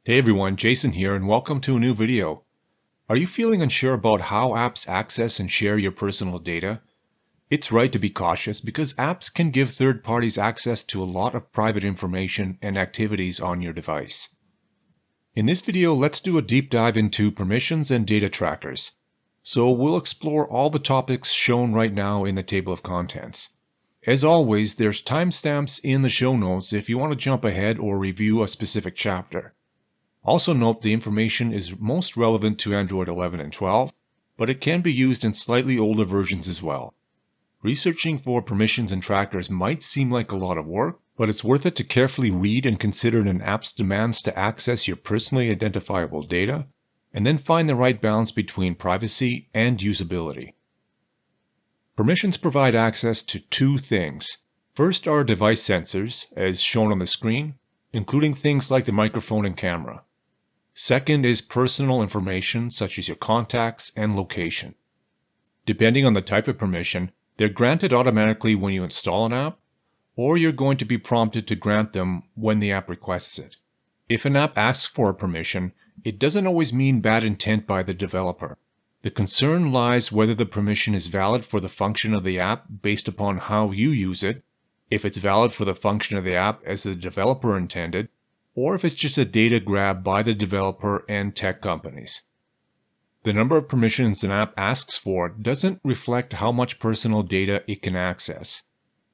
Hey everyone, Jason here and welcome to a new video. Are you feeling unsure about how apps access and share your personal data? It's right to be cautious because apps can give third parties access to a lot of private information and activities on your device. In this video, let's do a deep dive into permissions and data trackers. So we'll explore all the topics shown right now in the table of contents. As always, there's timestamps in the show notes if you want to jump ahead or review a specific chapter. Also note the information is most relevant to Android 11 and 12, but it can be used in slightly older versions as well. Researching for permissions and trackers might seem like a lot of work, but it's worth it to carefully read and consider an app's demands to access your personally identifiable data, and then find the right balance between privacy and usability. Permissions provide access to two things. First are device sensors, as shown on the screen, including things like the microphone and camera. Second is personal information such as your contacts and location. Depending on the type of permission, they're granted automatically when you install an app, or you're going to be prompted to grant them when the app requests it. If an app asks for a permission, it doesn't always mean bad intent by the developer. The concern lies whether the permission is valid for the function of the app based upon how you use it, if it's valid for the function of the app as the developer intended, or if it's just a data grab by the developer and tech companies. The number of permissions an app asks for doesn't reflect how much personal data it can access.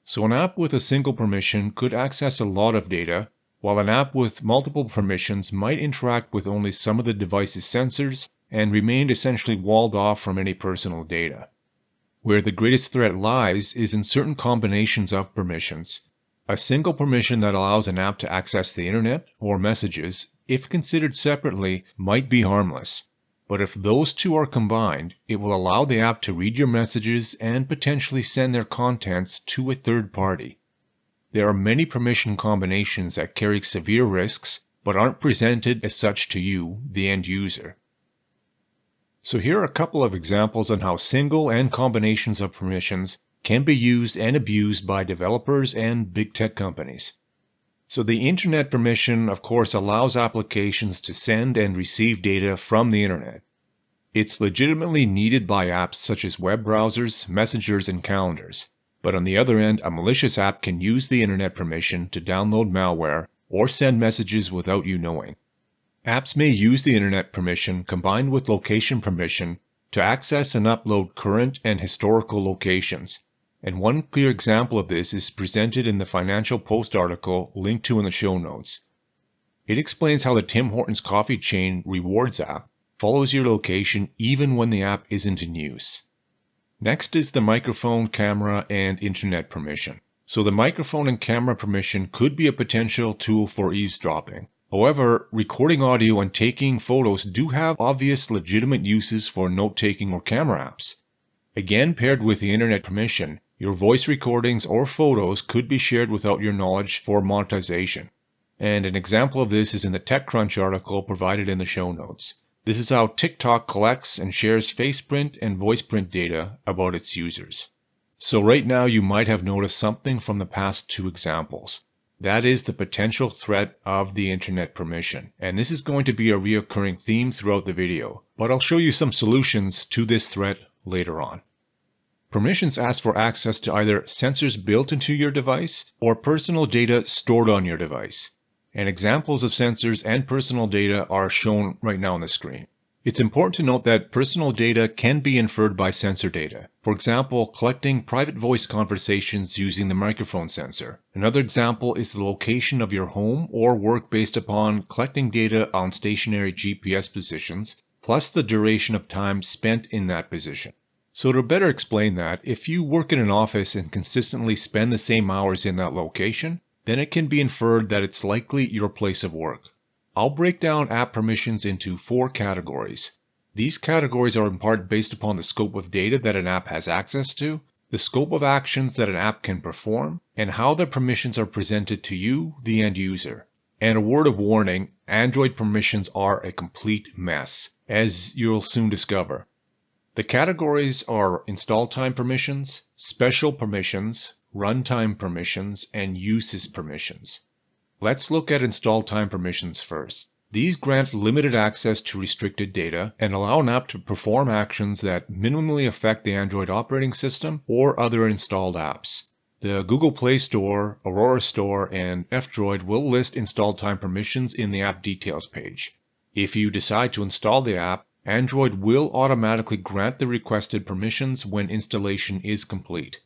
So an app with a single permission could access a lot of data, while an app with multiple permissions might interact with only some of the device's sensors and remain essentially walled off from any personal data. Where the greatest threat lies is in certain combinations of permissions. A single permission that allows an app to access the internet or messages, if considered separately, might be harmless. But if those two are combined, it will allow the app to read your messages and potentially send their contents to a third party. There are many permission combinations that carry severe risks, but aren't presented as such to you, the end user. So here are a couple of examples on how single and combinations of permissions can be used and abused by developers and big tech companies. So the internet permission, of course, allows applications to send and receive data from the internet. It's legitimately needed by apps such as web browsers, messengers, and calendars. But on the other end, a malicious app can use the internet permission to download malware or send messages without you knowing. Apps may use the internet permission combined with location permission to access and upload current and historical locations. And one clear example of this is presented in the Financial Post article linked to in the show notes. It explains how the Tim Hortons coffee chain rewards app follows your location even when the app isn't in use. Next is the microphone, camera, and internet permission. So the microphone and camera permission could be a potential tool for eavesdropping. However, recording audio and taking photos do have obvious legitimate uses for note-taking or camera apps. Again, paired with the internet permission, your voice recordings or photos could be shared without your knowledge for monetization. And an example of this is in the TechCrunch article provided in the show notes. This is how TikTok collects and shares face print and voice print data about its users. So right now you might have noticed something from the past two examples. That is the potential threat of the internet permission. And this is going to be a recurring theme throughout the video, but I'll show you some solutions to this threat later on. Permissions ask for access to either sensors built into your device or personal data stored on your device. And examples of sensors and personal data are shown right now on the screen. It's important to note that personal data can be inferred by sensor data. For example, collecting private voice conversations using the microphone sensor. Another example is the location of your home or work based upon collecting data on stationary GPS positions, plus the duration of time spent in that position. So to better explain that, if you work in an office and consistently spend the same hours in that location, then it can be inferred that it's likely your place of work. I'll break down app permissions into 4 categories. These categories are in part based upon the scope of data that an app has access to, the scope of actions that an app can perform, and how the permissions are presented to you, the end user. And a word of warning, Android permissions are a complete mess, as you'll soon discover. The categories are install time permissions, special permissions, runtime permissions, and uses permissions. Let's look at install time permissions first. These grant limited access to restricted data and allow an app to perform actions that minimally affect the Android operating system or other installed apps. The Google Play Store, Aurora Store, and F-Droid will list install time permissions in the app details page. If you decide to install the app, Android will automatically grant the requested permissions when installation is complete.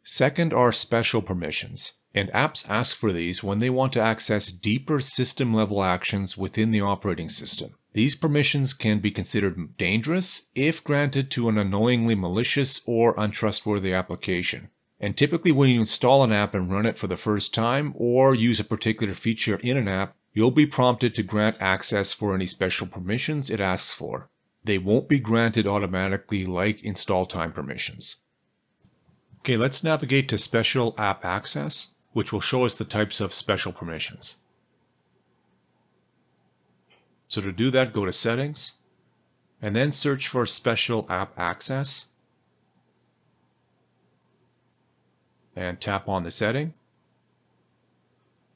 Second are special permissions, and apps ask for these when they want to access deeper system-level actions within the operating system. These permissions can be considered dangerous if granted to an unknowingly malicious or untrustworthy application. And typically when you install an app and run it for the first time or use a particular feature in an app, you'll be prompted to grant access for any special permissions it asks for. They won't be granted automatically like install time permissions. Okay, let's navigate to Special App Access, which will show us the types of special permissions. So to do that, go to Settings, and then search for Special App Access, and tap on the setting.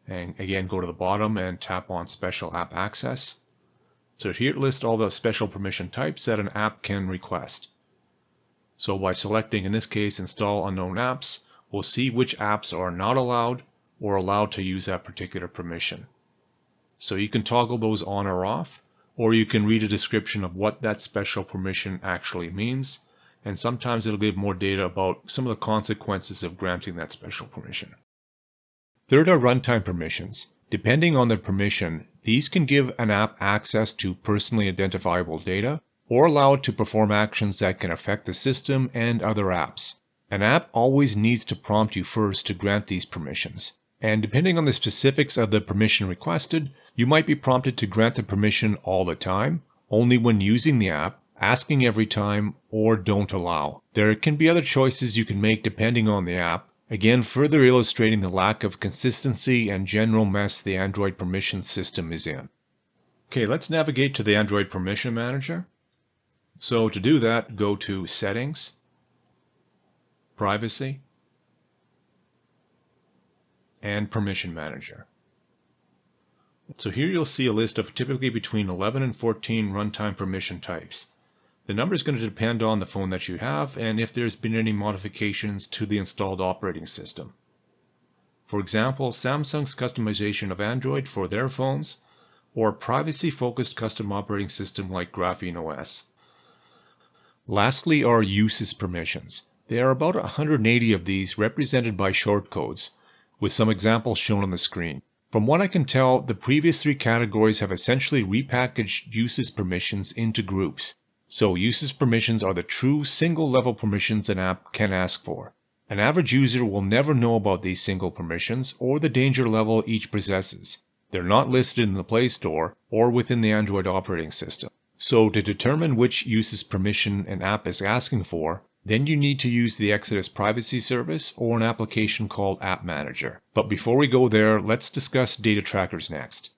And again, go to the bottom and tap on Special App Access. So here it lists all the special permission types that an app can request. So by selecting, in this case, Install Unknown Apps, we'll see which apps are not allowed or allowed to use that particular permission. So you can toggle those on or off, or you can read a description of what that special permission actually means, and sometimes it'll give more data about some of the consequences of granting that special permission. Third are runtime permissions. Depending on the permission, these can give an app access to personally identifiable data or allow it to perform actions that can affect the system and other apps. An app always needs to prompt you first to grant these permissions. And depending on the specifics of the permission requested, you might be prompted to grant the permission all the time, only when using the app, asking every time, or don't allow. There can be other choices you can make depending on the app, again further illustrating the lack of consistency and general mess the Android permission system is in. Okay, let's navigate to the Android Permission Manager. So to do that, go to Settings, Privacy, and Permission Manager. So here you'll see a list of typically between 11 and 14 runtime permission types. The number is going to depend on the phone that you have and if there's been any modifications to the installed operating system. For example, Samsung's customization of Android for their phones, or privacy-focused custom operating system like Graphene OS. Lastly are uses permissions. There are about 180 of these represented by shortcodes, with some examples shown on the screen. From what I can tell, the previous three categories have essentially repackaged uses permissions into groups. So uses permissions are the true single-level permissions an app can ask for. An average user will never know about these single permissions or the danger level each possesses. They're not listed in the Play Store or within the Android operating system. So to determine which uses permission an app is asking for, then you need to use the Exodus privacy service or an application called App Manager. But before we go there, let's discuss data trackers next.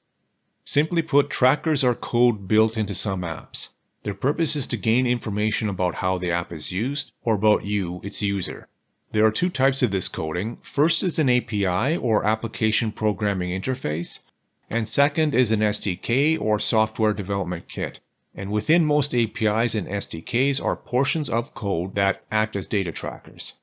Simply put, trackers are code built into some apps. Their purpose is to gain information about how the app is used or about you, its user. There are two types of this coding. First is an API or application programming interface, and second is an SDK or software development kit. And within most APIs and SDKs are portions of code that act as data trackers.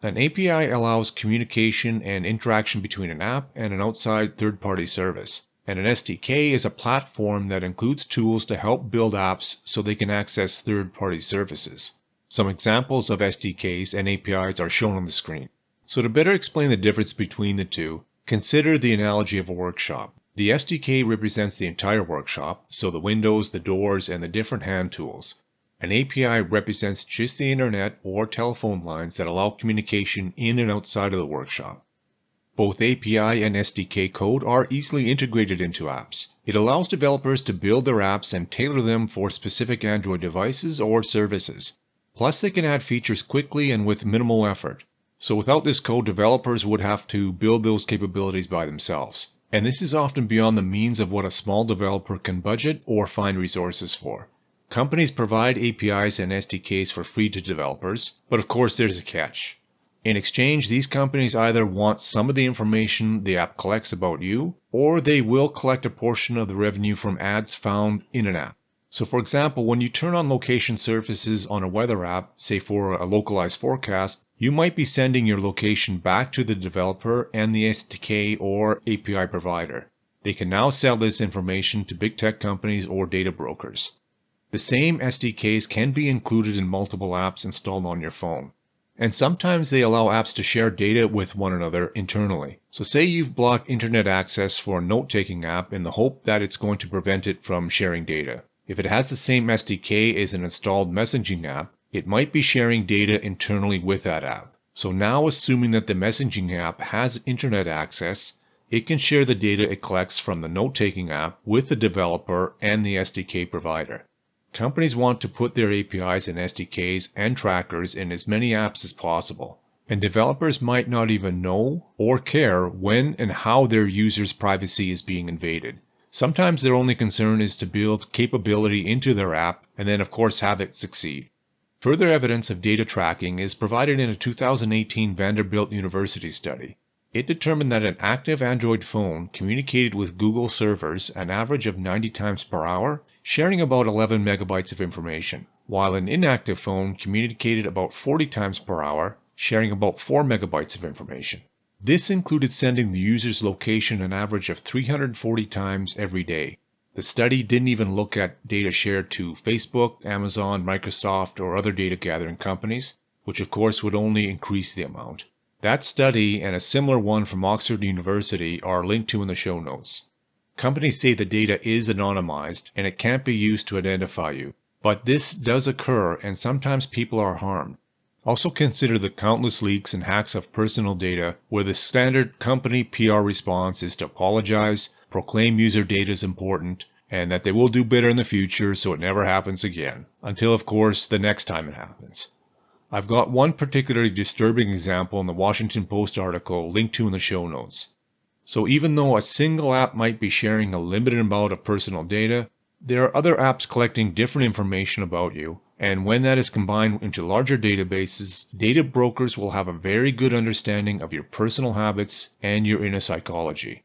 An API allows communication and interaction between an app and an outside third-party service. And an SDK is a platform that includes tools to help build apps so they can access third-party services. Some examples of SDKs and APIs are shown on the screen. So to better explain the difference between the two, consider the analogy of a workshop. The SDK represents the entire workshop, so the windows, the doors, and the different hand tools. An API represents just the internet or telephone lines that allow communication in and outside of the workshop. Both API and SDK code are easily integrated into apps. It allows developers to build their apps and tailor them for specific Android devices or services. Plus, they can add features quickly and with minimal effort. So without this code, developers would have to build those capabilities by themselves. And this is often beyond the means of what a small developer can budget or find resources for. Companies provide APIs and SDKs for free to developers, but of course there's a catch. In exchange, these companies either want some of the information the app collects about you, or they will collect a portion of the revenue from ads found in an app. So for example, when you turn on location services on a weather app, say for a localized forecast, you might be sending your location back to the developer and the SDK or API provider. They can now sell this information to big tech companies or data brokers. The same SDKs can be included in multiple apps installed on your phone. And sometimes they allow apps to share data with one another internally. So say you've blocked internet access for a note-taking app in the hope that it's going to prevent it from sharing data. If it has the same SDK as an installed messaging app, it might be sharing data internally with that app. So now, assuming that the messaging app has internet access, it can share the data it collects from the note-taking app with the developer and the SDK provider. Companies want to put their APIs and SDKs and trackers in as many apps as possible, and developers might not even know or care when and how their users' privacy is being invaded. Sometimes their only concern is to build capability into their app and then of course have it succeed. Further evidence of data tracking is provided in a 2018 Vanderbilt University study. It determined that an active Android phone communicated with Google servers an average of 90 times per hour, sharing about 11 megabytes of information, while an inactive phone communicated about 40 times per hour, sharing about 4 megabytes of information. This included sending the user's location an average of 340 times every day. The study didn't even look at data shared to Facebook, Amazon, Microsoft, or other data gathering companies, which of course would only increase the amount. That study and a similar one from Oxford University are linked to in the show notes. Companies say the data is anonymized and it can't be used to identify you, but this does occur and sometimes people are harmed. Also consider the countless leaks and hacks of personal data where the standard company PR response is to apologize, proclaim user data is important, and that they will do better in the future so it never happens again, until of course the next time it happens. I've got one particularly disturbing example in the Washington Post article linked to in the show notes. So even though a single app might be sharing a limited amount of personal data, there are other apps collecting different information about you, and when that is combined into larger databases, data brokers will have a very good understanding of your personal habits and your inner psychology.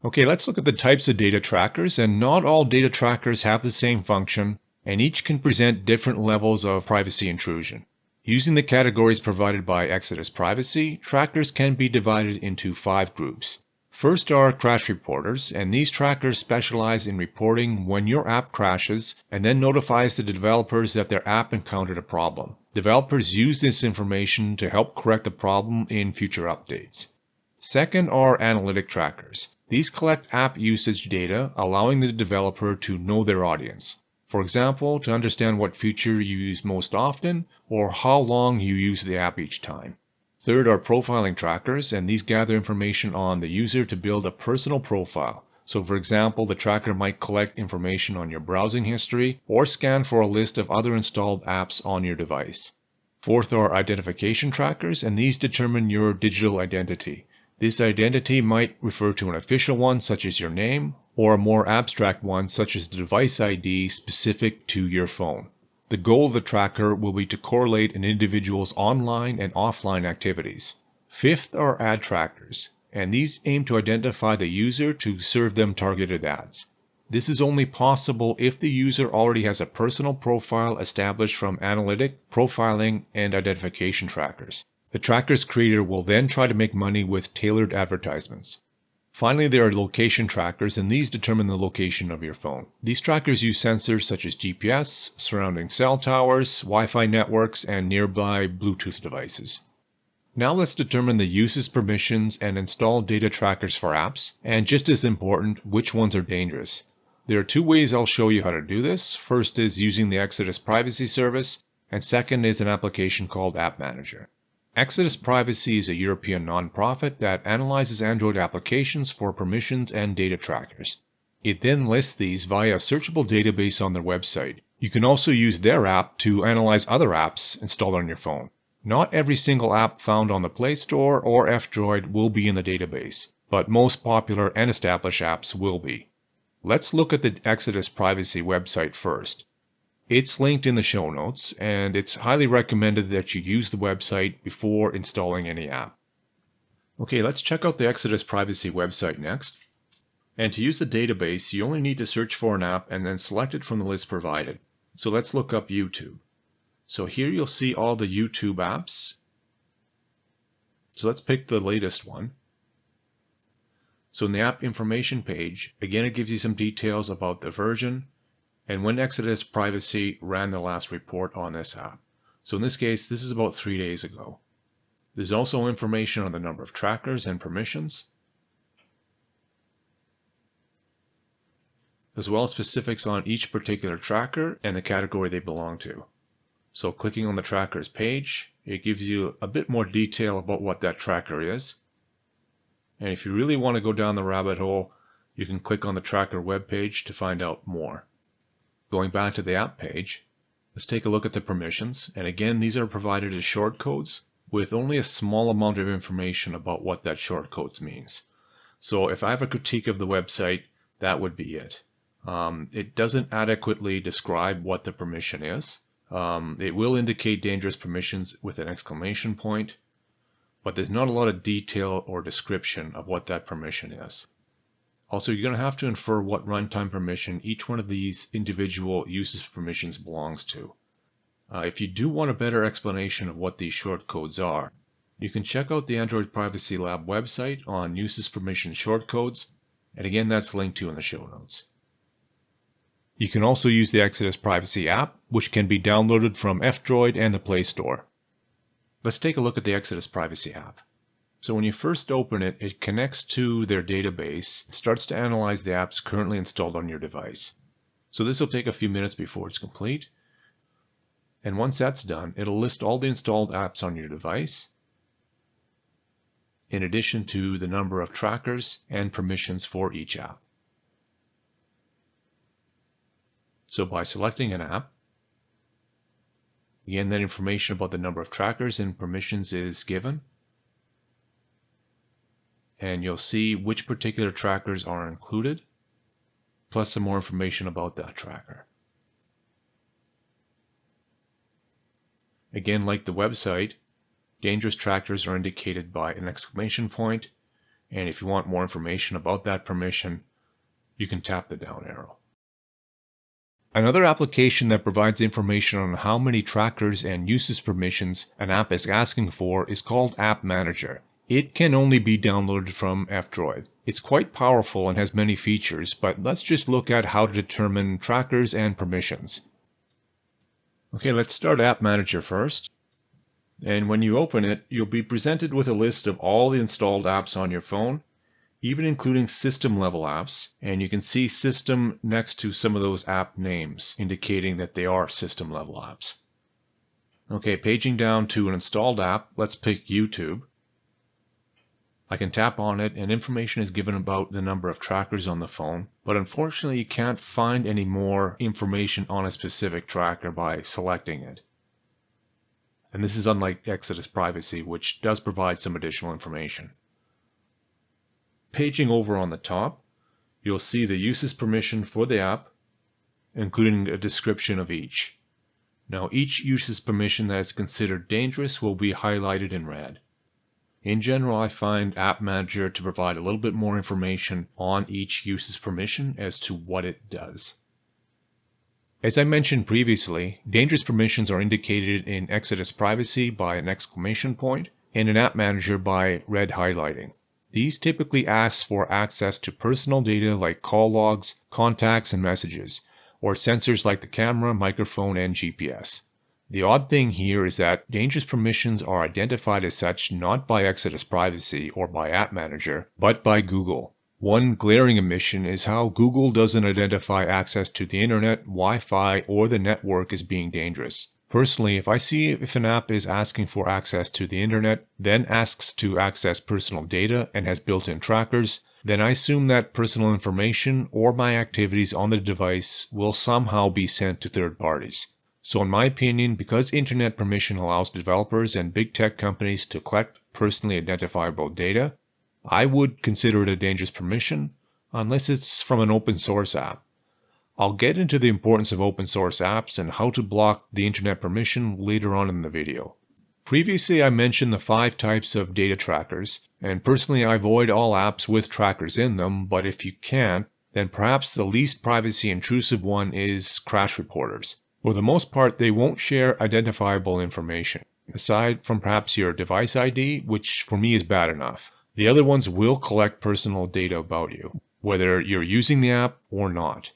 Okay, let's look at the types of data trackers, and not all data trackers have the same function, and each can present different levels of privacy intrusion. Using the categories provided by Exodus Privacy, trackers can be divided into 5 groups. First are crash reporters, and these trackers specialize in reporting when your app crashes and then notifies the developers that their app encountered a problem. Developers use this information to help correct the problem in future updates. Second are analytic trackers. These collect app usage data, allowing the developer to know their audience. For example, to understand what feature you use most often or how long you use the app each time. Third are profiling trackers, and these gather information on the user to build a personal profile. So for example, the tracker might collect information on your browsing history or scan for a list of other installed apps on your device. Fourth are identification trackers, and these determine your digital identity. This identity might refer to an official one such as your name, or a more abstract one such as the device ID specific to your phone. The goal of the tracker will be to correlate an individual's online and offline activities. Fifth are ad trackers, and these aim to identify the user to serve them targeted ads. This is only possible if the user already has a personal profile established from analytic, profiling, and identification trackers. The tracker's creator will then try to make money with tailored advertisements. Finally, there are location trackers, and these determine the location of your phone. These trackers use sensors such as GPS, surrounding cell towers, Wi-Fi networks, and nearby Bluetooth devices. Now let's determine the user's permissions and install data trackers for apps, and just as important, which ones are dangerous. There are 2 ways I'll show you how to do this. First is using the Exodus Privacy Service, and second is an application called App Manager. Exodus Privacy is a European nonprofit that analyzes Android applications for permissions and data trackers. It then lists these via a searchable database on their website. You can also use their app to analyze other apps installed on your phone. Not every single app found on the Play Store or F-Droid will be in the database, but most popular and established apps will be. Let's look at the Exodus Privacy website first. It's linked in the show notes, and it's highly recommended that you use the website before installing any app. Okay, let's check out the Exodus Privacy website next. And to use the database, you only need to search for an app and then select it from the list provided. So let's look up YouTube. So here you'll see all the YouTube apps. So let's pick the latest one. So in the app information page, again it gives you some details about the version and when Exodus Privacy ran the last report on this app. So in this case, this is about 3 days ago. There's also information on the number of trackers and permissions, as well as specifics on each particular tracker and the category they belong to. So clicking on the trackers page, it gives you a bit more detail about what that tracker is. And if you really want to go down the rabbit hole, you can click on the tracker web page to find out more. Going back to the app page, let's take a look at the permissions. And again, these are provided as shortcodes with only a small amount of information about what that shortcode means. So if I have a critique of the website, that would be it. It doesn't adequately describe what the permission is. It will indicate dangerous permissions with an exclamation point, but there's not a lot of detail or description of what that permission is. Also, you're going to have to infer what runtime permission each one of these individual uses permissions belongs to. If you do want a better explanation of what these shortcodes are, you can check out the Android Privacy Lab website on uses permission shortcodes, and again that's linked to in the show notes. You can also use the Exodus Privacy app, which can be downloaded from F-Droid and the Play Store. Let's take a look at the Exodus Privacy app. So when you first open it, it connects to their database, starts to analyze the apps currently installed on your device. So this will take a few minutes before it's complete. And once that's done, it'll list all the installed apps on your device, in addition to the number of trackers and permissions for each app. So by selecting an app, again, that information about the number of trackers and permissions is given. And you'll see which particular trackers are included, plus some more information about that tracker. Again, like the website, dangerous trackers are indicated by an exclamation point, and if you want more information about that permission, you can tap the down arrow. Another application that provides information on how many trackers and uses permissions an app is asking for is called App Manager. It can only be downloaded from F-Droid. It's quite powerful and has many features, but let's just look at how to determine trackers and permissions. Okay, let's start App Manager first. And when you open it, you'll be presented with a list of all the installed apps on your phone, even including system level apps, and you can see system next to some of those app names, indicating that they are system level apps. Okay, paging down to an installed app, let's pick YouTube. I can tap on it and information is given about the number of trackers on the phone, but unfortunately you can't find any more information on a specific tracker by selecting it. And this is unlike Exodus Privacy, which does provide some additional information. Paging over on the top, you'll see the uses permission for the app, including a description of each. Now each uses permission that is considered dangerous will be highlighted in red. In general, I find App Manager to provide a little bit more information on each uses permission as to what it does. As I mentioned previously, dangerous permissions are indicated in Exodus Privacy by an exclamation point and in App Manager by red highlighting. These typically ask for access to personal data like call logs, contacts, and messages, or sensors like the camera, microphone, and GPS. The odd thing here is that dangerous permissions are identified as such not by Exodus Privacy or by App Manager, but by Google. One glaring omission is how Google doesn't identify access to the internet, Wi-Fi, or the network as being dangerous. Personally, if I see if an app is asking for access to the internet, then asks to access personal data and has built-in trackers, then I assume that personal information or my activities on the device will somehow be sent to third parties. So in my opinion, because internet permission allows developers and big tech companies to collect personally identifiable data, I would consider it a dangerous permission unless it's from an open source app. I'll get into the importance of open source apps and how to block the internet permission later on in the video. Previously, I mentioned the 5 types of data trackers, and personally I avoid all apps with trackers in them, but if you can't, then perhaps the least privacy intrusive one is crash reporters. For the most part, they won't share identifiable information, aside from perhaps your device ID, which for me is bad enough. The other ones will collect personal data about you, whether you're using the app or not.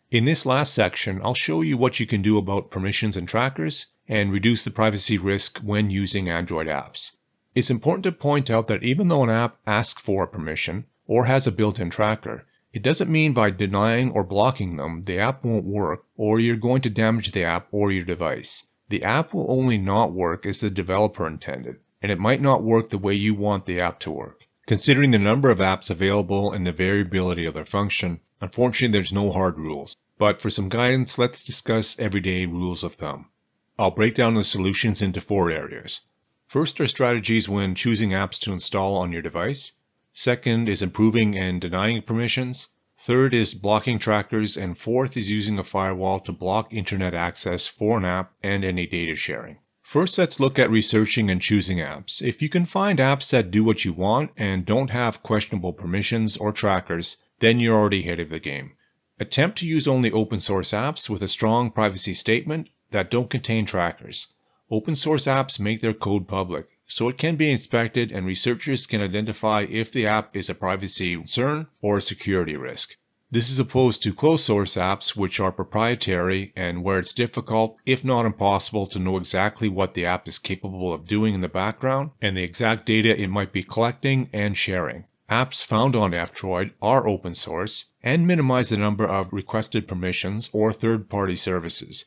In this last section, I'll show you what you can do about permissions and trackers and reduce the privacy risk when using Android apps. It's important to point out that even though an app asks for a permission or has a built-in tracker, it doesn't mean by denying or blocking them, the app won't work or you're going to damage the app or your device. The app will only not work as the developer intended, and it might not work the way you want the app to work. Considering the number of apps available and the variability of their function, unfortunately there's no hard rules. But for some guidance, let's discuss everyday rules of thumb. I'll break down the solutions into 4 areas. First are strategies when choosing apps to install on your device. Second is improving and denying permissions. Third is blocking trackers. And fourth is using a firewall to block internet access for an app and any data sharing. First, let's look at researching and choosing apps. If you can find apps that do what you want and don't have questionable permissions or trackers, then you're already ahead of the game. Attempt to use only open source apps with a strong privacy statement that don't contain trackers. Open source apps make their code public, so it can be inspected and researchers can identify if the app is a privacy concern or a security risk. This is opposed to closed source apps which are proprietary and where it's difficult, if not impossible, to know exactly what the app is capable of doing in the background and the exact data it might be collecting and sharing. Apps found on F-Droid are open source and minimize the number of requested permissions or third-party services.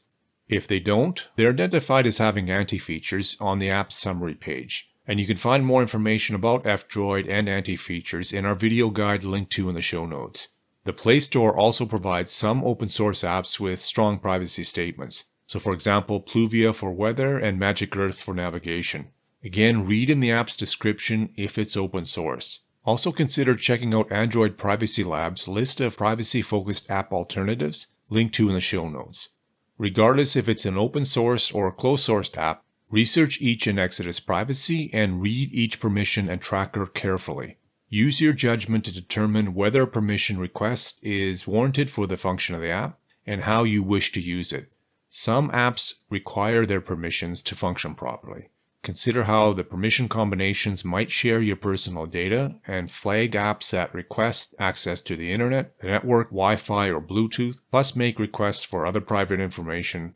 If they don't, they're identified as having anti-features on the app's summary page. And you can find more information about F-Droid and anti-features in our video guide linked to in the show notes. The Play Store also provides some open source apps with strong privacy statements. So for example, Pluvia for weather and Magic Earth for navigation. Again, read in the app's description if it's open source. Also consider checking out Android Privacy Lab's list of privacy-focused app alternatives linked to in the show notes. Regardless if it's an open source or a closed source app, research each in Exodus Privacy and read each permission and tracker carefully. Use your judgment to determine whether a permission request is warranted for the function of the app and how you wish to use it. Some apps require their permissions to function properly. Consider how the permission combinations might share your personal data and flag apps that request access to the internet, the network, Wi-Fi, or Bluetooth, plus make requests for other private information.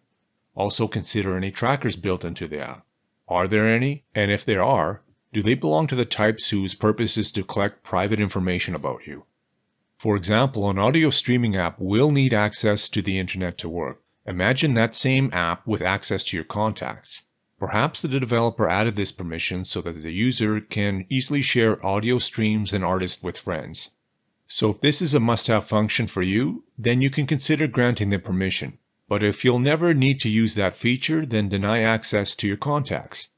Also consider any trackers built into the app. Are there any? And if there are, do they belong to the types whose purpose is to collect private information about you? For example, an audio streaming app will need access to the internet to work. Imagine that same app with access to your contacts. Perhaps the developer added this permission so that the user can easily share audio streams and artists with friends. So if this is a must-have function for you, then you can consider granting the permission. But if you'll never need to use that feature, then deny access to your contacts.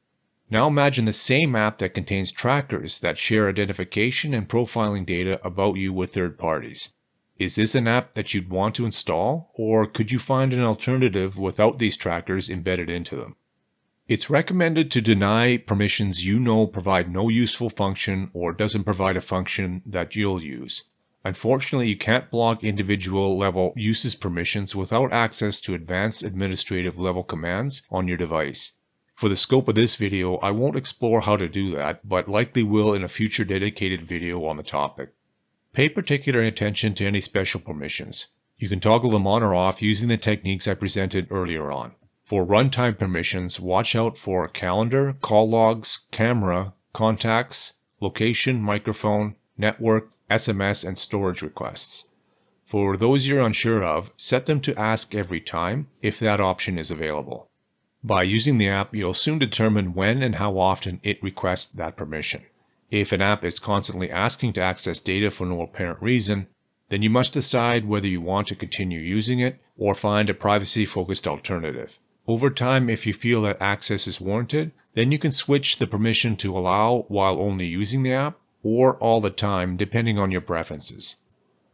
Now imagine the same app that contains trackers that share identification and profiling data about you with third parties. Is this an app that you'd want to install, or could you find an alternative without these trackers embedded into them? It's recommended to deny permissions you know provide no useful function or doesn't provide a function that you'll use. Unfortunately, you can't block individual level uses permissions without access to advanced administrative level commands on your device. For the scope of this video, I won't explore how to do that, but likely will in a future dedicated video on the topic. Pay particular attention to any special permissions. You can toggle them on or off using the techniques I presented earlier on. For runtime permissions, watch out for calendar, call logs, camera, contacts, location, microphone, network, SMS, and storage requests. For those you're unsure of, set them to ask every time if that option is available. By using the app, you'll soon determine when and how often it requests that permission. If an app is constantly asking to access data for no apparent reason, then you must decide whether you want to continue using it or find a privacy-focused alternative. Over time, if you feel that access is warranted, then you can switch the permission to allow while only using the app or all the time depending on your preferences.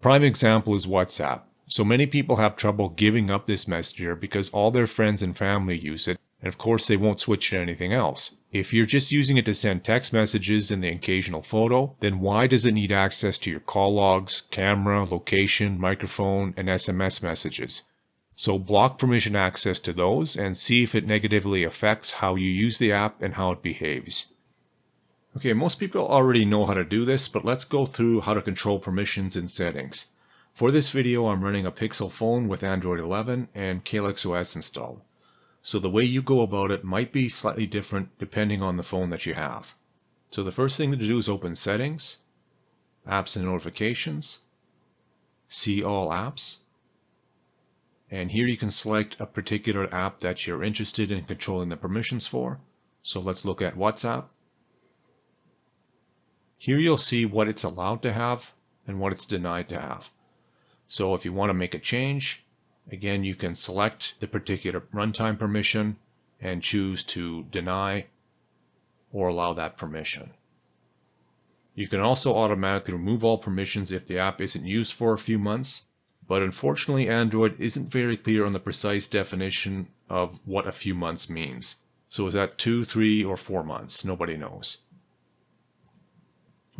Prime example is WhatsApp. So many people have trouble giving up this messenger because all their friends and family use it, and of course they won't switch to anything else. If you're just using it to send text messages and the occasional photo, then why does it need access to your call logs, camera, location, microphone, and SMS messages? So block permission access to those and see if it negatively affects how you use the app and how it behaves. Okay, most people already know how to do this, but let's go through how to control permissions in settings. For this video, I'm running a Pixel phone with Android 11 and Calyx OS installed. So the way you go about it might be slightly different depending on the phone that you have. So the first thing to do is open Settings, Apps and Notifications, See All Apps, and here you can select a particular app that you're interested in controlling the permissions for. So let's look at WhatsApp. Here you'll see what it's allowed to have and what it's denied to have. So if you want to make a change, again, you can select the particular runtime permission and choose to deny or allow that permission. You can also automatically remove all permissions if the app isn't used for a few months, but unfortunately Android isn't very clear on the precise definition of what a few months means. So is that 2, 3, or 4 months? Nobody knows.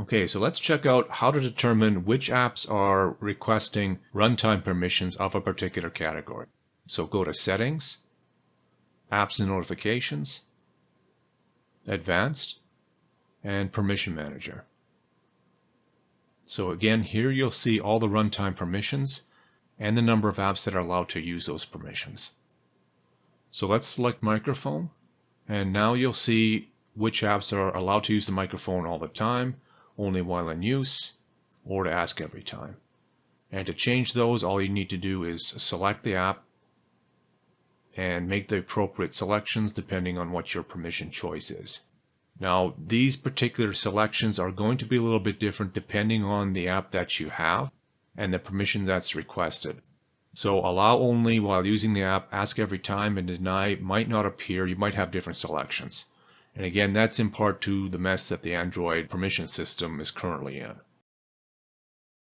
Okay, so let's check out how to determine which apps are requesting runtime permissions of a particular category. So go to Settings, Apps and Notifications, Advanced, and Permission Manager. So again, here you'll see all the runtime permissions and the number of apps that are allowed to use those permissions. So let's select Microphone, and now you'll see which apps are allowed to use the microphone all the time, only while in use, or to ask every time. And to change those, all you need to do is select the app and make the appropriate selections depending on what your permission choice is. Now, these particular selections are going to be a little bit different depending on the app that you have and the permission that's requested. So allow only while using the app, ask every time, and deny might not appear. You might have different selections. And again, that's in part to the mess that the Android permission system is currently in.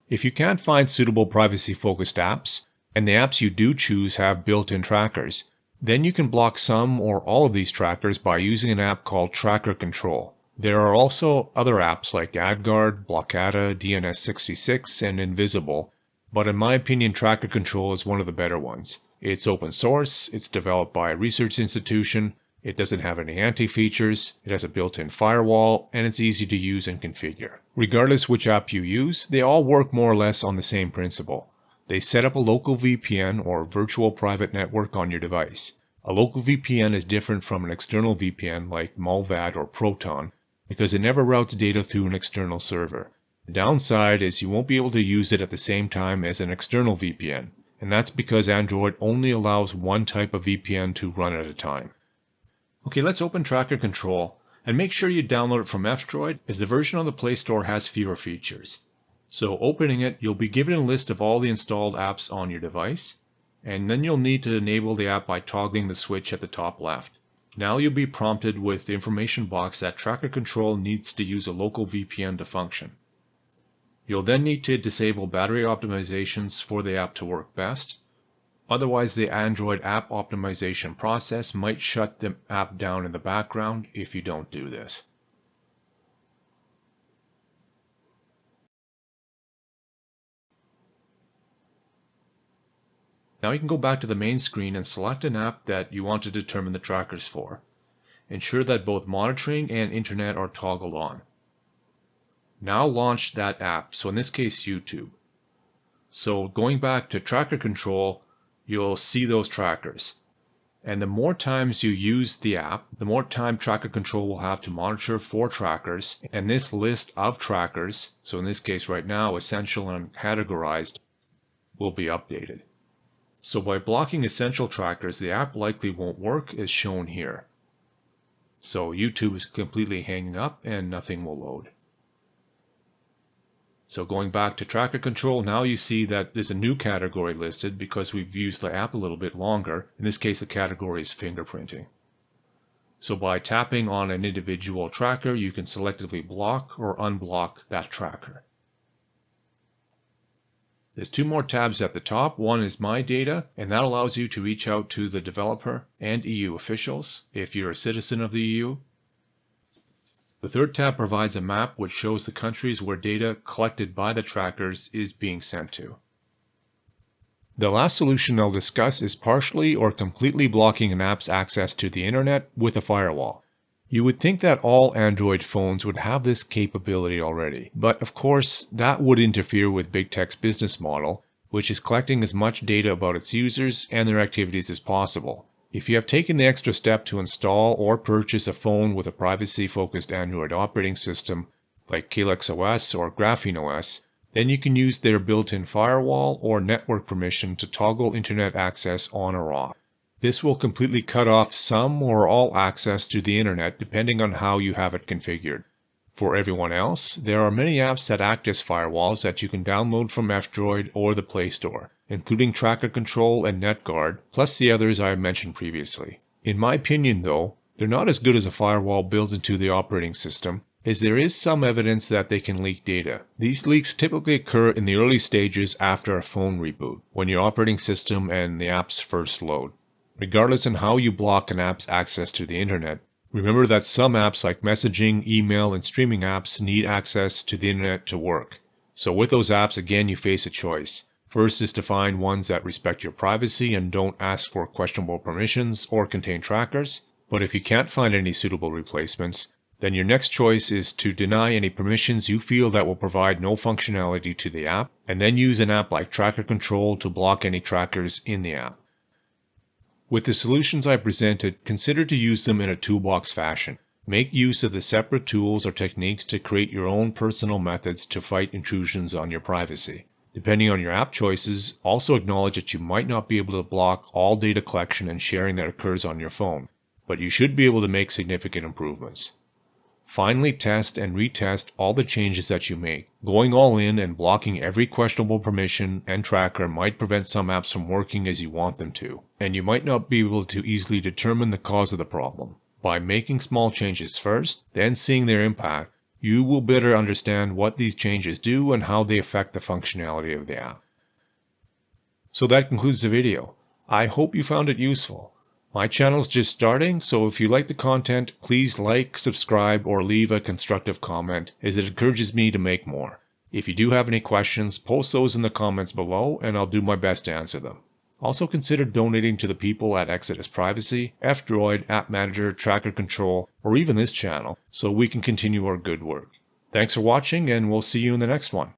If you can't find suitable privacy-focused apps, and the apps you do choose have built-in trackers, then you can block some or all of these trackers by using an app called Tracker Control. There are also other apps like AdGuard, Blockada, DNS66, and Invisible, but in my opinion, Tracker Control is one of the better ones. It's open source, it's developed by a research institution, it doesn't have any anti-features, it has a built-in firewall, and it's easy to use and configure. Regardless which app you use, they all work more or less on the same principle. They set up a local VPN or virtual private network on your device. A local VPN is different from an external VPN like Mullvad or Proton because it never routes data through an external server. The downside is you won't be able to use it at the same time as an external VPN, and that's because Android only allows one type of VPN to run at a time. Okay, let's open Tracker Control and make sure you download it from F-Droid, as the version on the Play Store has fewer features. So opening it, you'll be given a list of all the installed apps on your device, and then you'll need to enable the app by toggling the switch at the top left. Now you'll be prompted with the information box that Tracker Control needs to use a local VPN to function. You'll then need to disable battery optimizations for the app to work best. Otherwise, the Android app optimization process might shut the app down in the background if you don't do this. Now you can go back to the main screen and select an app that you want to determine the trackers for. Ensure that both monitoring and internet are toggled on. Now launch that app, so in this case YouTube. So going back to Tracker Control, you'll see those trackers. And the more times you use the app, the more time Tracker Control will have to monitor for trackers, and this list of trackers, so in this case right now essential and categorized, will be updated. So by blocking essential trackers, the app likely won't work as shown here. So YouTube is completely hanging up and nothing will load. So going back to Tracker Control, now you see that there's a new category listed because we've used the app a little bit longer. In this case, the category is fingerprinting. So by tapping on an individual tracker, you can selectively block or unblock that tracker. There's two more tabs at the top. One is My Data, and that allows you to reach out to the developer and EU officials if you're a citizen of the EU. The third tab provides a map which shows the countries where data collected by the trackers is being sent to. The last solution I'll discuss is partially or completely blocking an app's access to the internet with a firewall. You would think that all Android phones would have this capability already, but of course that would interfere with Big Tech's business model, which is collecting as much data about its users and their activities as possible. If you have taken the extra step to install or purchase a phone with a privacy-focused Android operating system like Calyx OS or Graphene OS, then you can use their built-in firewall or network permission to toggle internet access on or off. This will completely cut off some or all access to the internet depending on how you have it configured. For everyone else, there are many apps that act as firewalls that you can download from F-Droid or the Play Store, including Tracker Control and NetGuard, plus the others I have mentioned previously. In my opinion though, they're not as good as a firewall built into the operating system, as there is some evidence that they can leak data. These leaks typically occur in the early stages after a phone reboot, when your operating system and the apps first load. Regardless on how you block an app's access to the internet, remember that some apps like messaging, email, and streaming apps need access to the internet to work. So with those apps, again, you face a choice. First is to find ones that respect your privacy and don't ask for questionable permissions or contain trackers. But if you can't find any suitable replacements, then your next choice is to deny any permissions you feel that will provide no functionality to the app, and then use an app like Tracker Control to block any trackers in the app. With the solutions I presented, consider to use them in a toolbox fashion. Make use of the separate tools or techniques to create your own personal methods to fight intrusions on your privacy. Depending on your app choices, also acknowledge that you might not be able to block all data collection and sharing that occurs on your phone, but you should be able to make significant improvements. Finally, test and retest all the changes that you make. Going all in and blocking every questionable permission and tracker might prevent some apps from working as you want them to, and you might not be able to easily determine the cause of the problem. By making small changes first, then seeing their impact, you will better understand what these changes do and how they affect the functionality of the app. So that concludes the video. I hope you found it useful. My channel is just starting, so if you like the content, please like, subscribe, or leave a constructive comment, as it encourages me to make more. If you do have any questions, post those in the comments below, and I'll do my best to answer them. Also consider donating to the people at Exodus Privacy, F-Droid, App Manager, Tracker Control, or even this channel, so we can continue our good work. Thanks for watching, and we'll see you in the next one.